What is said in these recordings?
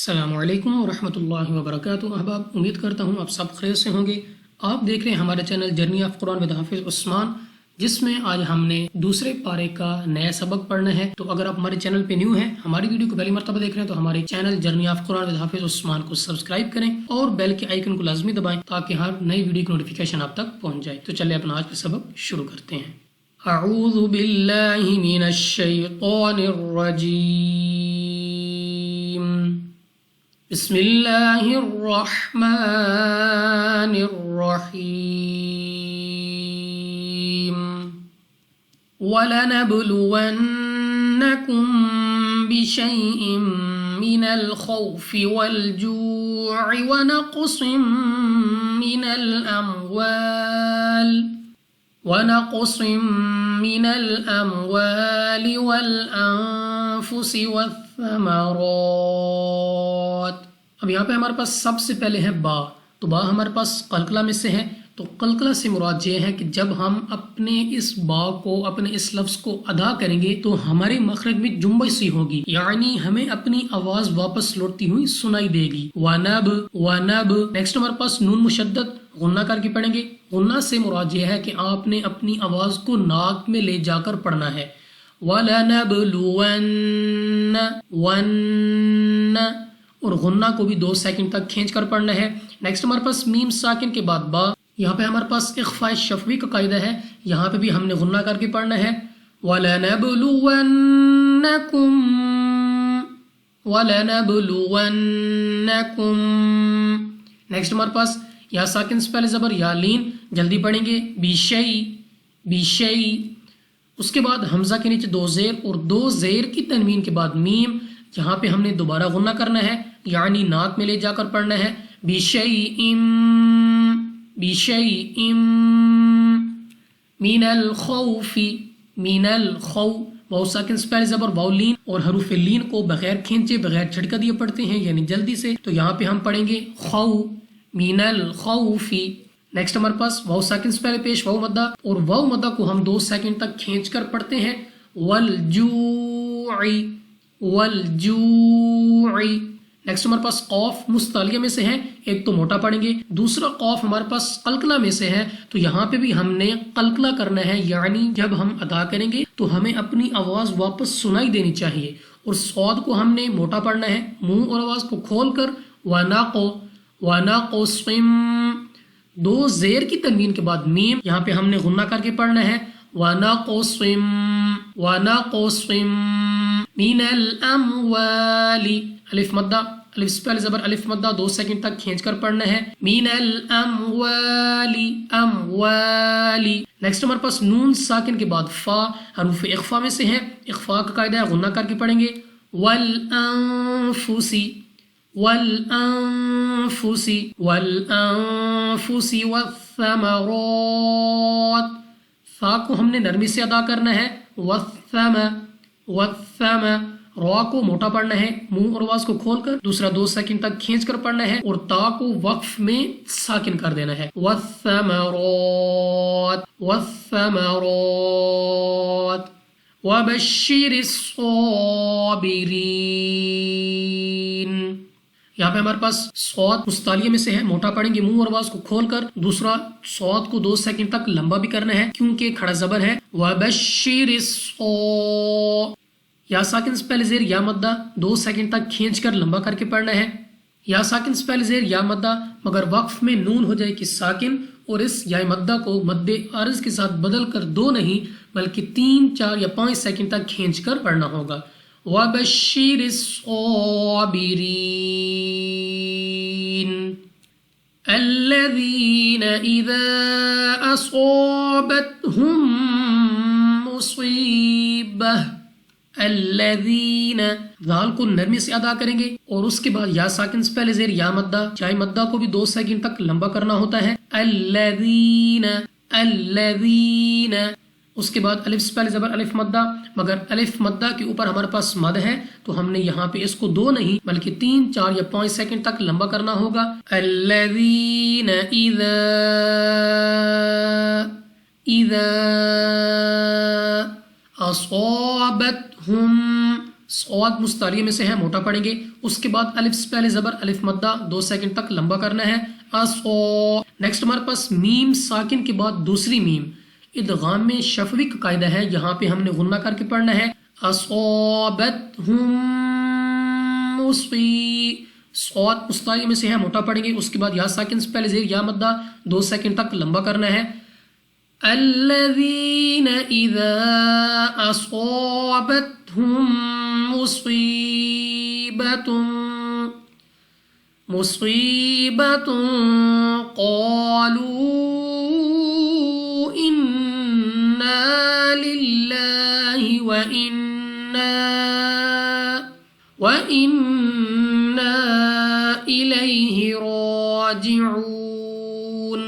السلام علیکم ورحمۃ اللہ وبرکاتہ۔ احباب، امید کرتا ہوں آپ سب خیر سے ہوں گے۔ آپ دیکھ رہے ہیں ہمارے channel journey of Quran with حافظ عثمان، جس میں آج ہم نے دوسرے پارے کا نیا سبق پڑھنا ہے۔ تو اگر آپ ہمارے چینل پہ نیو ہیں، ہماری ویڈیو کو پہلی مرتبہ دیکھ رہے ہیں، تو ہمارے channel journey of Quran with حافظ عثمان کو سبسکرائب کریں اور بیل کے آئیکن کو لازمی دبائیں تاکہ ہر نئی ویڈیو کی نوٹیفیکیشن آپ تک پہنچ جائے۔ تو چلے اپنا آج کا سبق شروع کرتے ہیں۔ اعوذ باللہ من الشیطان الرجیم، بسم اللہ الرحمن الرحیم، وَلَنَبْلُوَنَّكُمْ بِشَيْءٍ مِّنَ الْخَوْفِ وَالْجُوعِ وَنَقْصٍ مِّنَ الْأَمْوَالِ وَالْأَنفُسِ وَالثَّمَرَاتِ۔ اب یہاں پہ ہمارے پاس سب سے پہلے ہے با، تو با ہمارے پاس قلقلہ میں سے ہے۔ تو قلقلہ سے مراد یہ ہے کہ جب ہم اپنے اس با کو، اپنے اس لفظ کو ادا کریں گے تو ہمارے مخرج میں جنبش سی ہوگی، یعنی ہمیں اپنی آواز واپس لوٹتی ہوئی سنائی دے گی۔ ونب ونب۔ نیکسٹ ہمارے پاس نون مشدد غنہ کر کے پڑھیں گے۔ غنہ سے مراد یہ ہے کہ آپ نے اپنی آواز کو ناک میں لے جا کر پڑھنا ہے۔ وَلَنَبْلُوَنَّ وَنَّ، اور غنہ کو بھی 2 سیکنڈ تک کھینچ کر پڑھنا ہے۔ نیکسٹ ہمارے پاس میم ساکن کے بعد با، یہاں پہ ہمارے پاس اخفاء شفوی کا قاعدہ ہے، یہاں پہ بھی ہم نے غنہ کر کے پڑھنا ہے۔ وَلَنَبْلُوَنَّكُمْ وَلَنَبْلُوَنَّكُمْ۔ نیکسٹ ہمارے پاس یا ساکن سے پہلے زبر یا لین، جلدی پڑھیں گے، بیشئی بیشئی۔ اس کے بعد حمزہ کے نیچے 2 زیر اور 2 زیر کی تنوین کے بعد میم، یہاں پہ ہم نے دوبارہ غنہ کرنا ہے، یعنی ناک میں لے جا کر پڑھنا ہے۔ بیشیئم بیشیئم من الخوف من الخوف۔ واو ساکن سے پہلے زبر واو لین، اور حروف لین کو بغیر کھینچے، بغیر جھٹکا دیے پڑھتے ہیں، یعنی جلدی سے۔ تو یہاں پہ ہم پڑھیں گے خو من الخوف۔ نیکسٹ ہمارے پاس واو ساکن سے پہلے پیش واو مدہ، اور واو مدہ کو ہم 2 سیکنڈ تک کھینچ کر پڑھتے ہیں۔ والجوع والجوع۔ نیکسٹ ہمارے پاس قوف مستعلیہ میں سے ہے، ایک تو موٹا پڑھیں گے، دوسرا قوف ہمارے پاس قلقلہ میں سے ہے، تو یہاں پہ بھی ہم نے قلقلہ کرنا ہے، یعنی جب ہم ادا کریں گے تو ہمیں اپنی آواز واپس سنائی دینی چاہیے۔ اور صاد کو ہم نے موٹا پڑھنا ہے، منہ اور آواز کو کھول کر۔ وَنَقْصِمْ، 2 زیر کی تنوین کے بعد میم، یہاں پہ ہم نے غنہ کر کے پڑھنا ہے۔ وَنَقْصِمْ مِنَ الْأَمْوَالِ، الف مدہ، الف سے پہلے زبر الف مدہ، 2 سیکنڈ تک کھینچ کر پڑھنا ہے۔ مِنَ الْأَمْوَالِ اموالی۔ نیکسٹ ہمارے پاس نون ساکن کے بعد فا، حروف اخفا میں سے ہے، اخفا کا قاعدہ ہے، غنہ کر کے پڑھیں گے۔ وَالْأَنفُسِ وَالْأَنفُسِ وَالْأَنفُسِ وَالثَّمَرَاتِ۔ فا کو ہم نے نرمی سے ادا کرنا ہے، والثم والثم۔ را کو موٹا پڑھنا ہے، منہ اور آواز کو کھول کر، دوسرا 2 سیکنڈ تک کھینچ کر پڑھنا ہے، اور تا کو وقف میں ساکن کر دینا ہے۔ والثمرات والثمرات وبشر الصابرین۔ یہاں پہ ہمارے پاس صاد مستعلیہ میں سے ہے، موٹا پڑھیں گے، منہ اور آواز کو کھول کر، دوسرا صاد کو 2 سیکنڈ تک لمبا بھی کرنا ہے کیونکہ کھڑا زبر ہے۔ وبشر یا ساکن سے پہلے زیر یا مدہ، 2 سیکنڈ تک کھینچ کر لمبا کر کے پڑھنا ہے۔ یا ساکن سے پہلے زیر یا مدہ، مگر وقف میں نون ہو جائے کہ ساکن، اور اس یا مدہ کو مد عارض کے ساتھ بدل کر 2 نہیں بلکہ 3، 4 یا 5 سیکنڈ تک کھینچ کر پڑھنا ہوگا۔ وَبَشِّرِ الصَّابِرِينَ الَّذِينَ إِذَا أَصَابَتْهُم مُّصِيبَةٌ۔ الذین، ذال کو نرمی سے ادا کریں گے، اور اس کے بعد یا ساکن سے پہلے زیر یا مدہ، چاہے مدہ کو بھی 2 سیکنڈ تک لمبا کرنا ہوتا ہے۔ الذین الذین، اس کے بعد الف سے پہلے زبر الف مدہ، مگر الف مدہ کے اوپر ہمارے پاس مد ہے تو ہم نے یہاں پہ اس کو 2 نہیں بلکہ 3، 4 یا 5 سیکنڈ تک لمبا کرنا ہوگا۔ الذین اذا اصابتهم، صاد مستعلیہ میں سے ہے، موٹا پڑھیں گے. اس کے بعد الف سے پہلے زبر، الف مدہ 2 سیکنڈ تک لمبا کرنا ہے. نیکسٹ ہمارے پاس میم ساکن کے بعد دوسری میم. ادغام میں شفوی کا قاعدہ ہے، یہاں پہ ہم نے غنہ کر کے پڑھنا ہے. اصابتہم صاد مستعلیہ میں سے ہے، موٹا پڑھیں گے. اس کے بعد یا ساکن سے پہلے زیر یا مدہ 2 سیکنڈ تک لمبا کرنا ہے. الذین اذا اصابتہم مصیبۃ قالوا انا للہ وَإِنَّا إِلَيْهِ راجعون.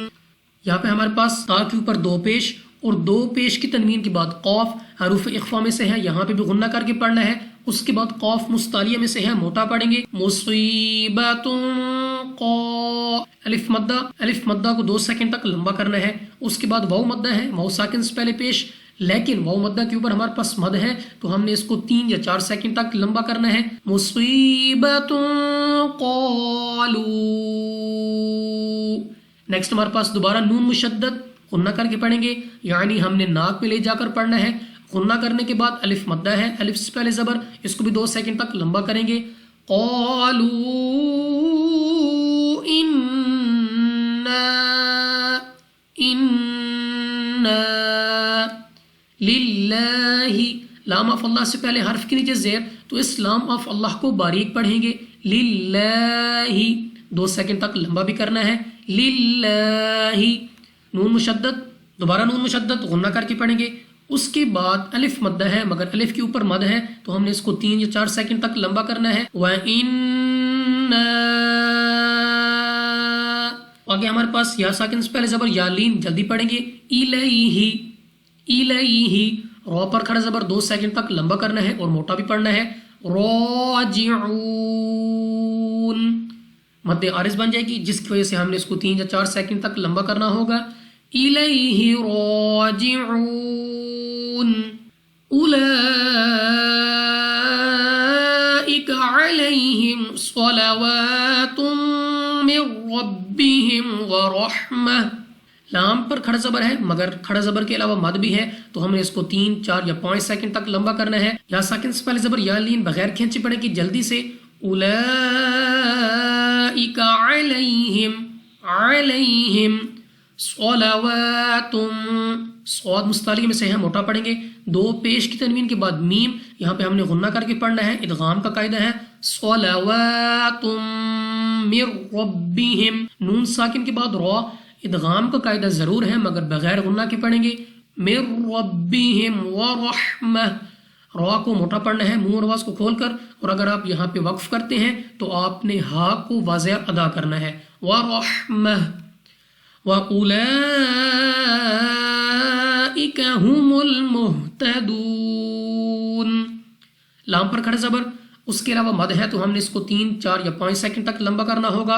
یہاں پہ ہمارے پاس تا کے اوپر 2 پیش اور 2 پیش کی تنوین کے بعد قاف حروف اخفا میں سے ہے، یہاں پہ بھی غنہ کر کے پڑھنا ہے. اس کے بعد قاف مستعلیہ میں سے ہے، موٹا پڑھیں گے. مصیبۃ الف مدہ کو 2 سیکنڈ تک لمبا کرنا ہے. اس کے بعد واو مدہ ہے، واو ساکن سے پہلے پیش، لیکن واو مدہ کے اوپر ہمارے پاس مد ہے تو ہم نے اس کو 3 یا 4 سیکنڈ تک لمبا کرنا ہے. مصیبۃ قالوا. نیکسٹ ہمارے پاس دوبارہ نون مشدد غنہ کر کے پڑھیں گے، یعنی ہم نے ناک پہ لے جا کر پڑھنا ہے. غنہ کرنے کے بعد الف مدہ ہے، الف سے پہلے زبر، اس کو بھی 2 سیکنڈ تک لمبا کریں گے. قالوا انا للہ. لام آف اللہ سے پہلے حرف کے نیچے زیر، تو اس لام آف اللہ کو باریک پڑھیں گے. للہ 2 سیکنڈ تک لمبا بھی کرنا ہے. للہ. نون مشدد، دوبارہ نون مشدد غنہ کر کے پڑھیں گے. اس کے بعد الف مدہ ہے مگر الف کے اوپر مد ہے تو ہم نے اس کو 3 یا 4 سیکنڈ تک لمبا کرنا ہے. وَإِنَّا. آگے ہمارے پاس یا ساکن سے پہلے زبر یا لین، جلدی پڑھیں گے. الیہ. رو پر کھڑا زبر 2 سیکنڈ تک لمبا کرنا ہے اور موٹا بھی پڑھنا ہے. راجعون. مد عارض بن جائے گی جس کی وجہ سے ہم نے اس کو 3 یا 4 سیکنڈ تک لمبا کرنا ہوگا. الیہ راجعون. اولئک علیہم صلوات من ربہم ورحمہ. لام پر کھڑا زبر ہے مگر کھڑا زبر کے علاوہ مد بھی ہے تو ہم نے اس کو 3، 4 یا 5 سیکنڈ تک لمبا کرنا ہے. یا ساکن سے پہلے زبر یا لین بغیر کھینچے پڑے گی جلدی سے. اولئک علیہم صلوات. صاد مستعلیہ میں سے ہے، موٹا پڑھیں گے. 2 پیش کی تنوین کے بعد میم، یہاں پہ ہم نے غنہ کر کے پڑھنا ہے. ادغام کا قاعدہ ہے صلوات من ربہم. نون ساکن کے بعد را، ادغام کا قاعدہ ضرور ہے مگر بغیر غنہ کے پڑھیں گے. من ربہم ورحمہ. را کو موٹا پڑھنا ہے منہ اور آواز کو کھول کر، اور اگر آپ یہاں پہ وقف کرتے ہیں تو آپ نے ہا کو واضح ادا کرنا ہے. ورحمہ. وَأُولَئِكَ هُمُ الْمُهْتَدُونَ. لام پر کھڑا زبر، اس کے علاوہ مد ہے تو ہم نے اس کو 3، 4 یا 5 سیکنڈ تک لمبا کرنا ہوگا.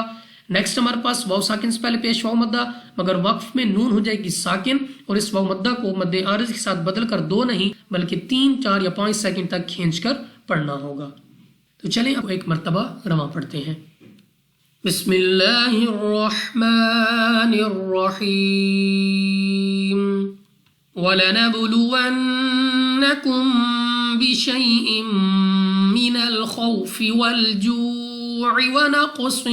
نیکسٹ ہمارے پاس واو ساکن سے پہلے پیش واو مدہ، مگر وقف میں نون ہو جائے گی ساکن اور اس واو مدہ کو مد عارض کے ساتھ بدل کر 2 نہیں بلکہ 3، 4 یا 5 سیکنڈ تک کھینچ کر پڑھنا ہوگا. تو چلیں اب ایک مرتبہ رواں پڑھتے ہیں. بسم اللہ الرحمن الرحیم. وَلَنَبْلُوَنَّكُمْ بِشَيْءٍ مِّنَ الْخَوْفِ وَالْجُوعِ وَنَقْصٍ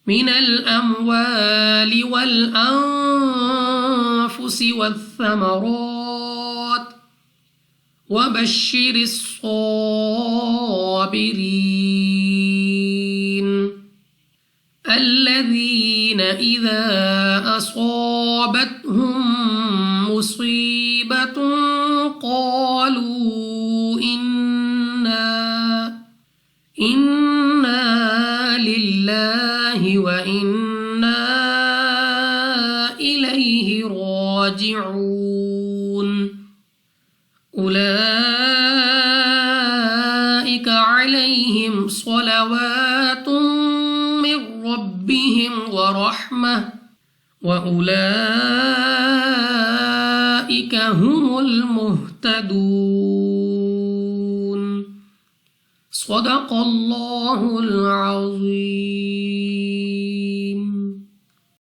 مِّنَ الْأَمْوَالِ وَالْأَنفُسِ وَالثَّمَرَاتِ وَبَشِّرِ الصَّابِرِينَ الَّذِينَ إِذَا أَصَابَتْهُم مُّصِيبَةٌ قَالُوا إِنَّا لِلَّهِ وَإِنَّا إِلَيْهِ راجعون. أولئك عليهم صلوات من ربهم ورحمة وأولئك أولئك هم المهتدون. صدق الله العظيم.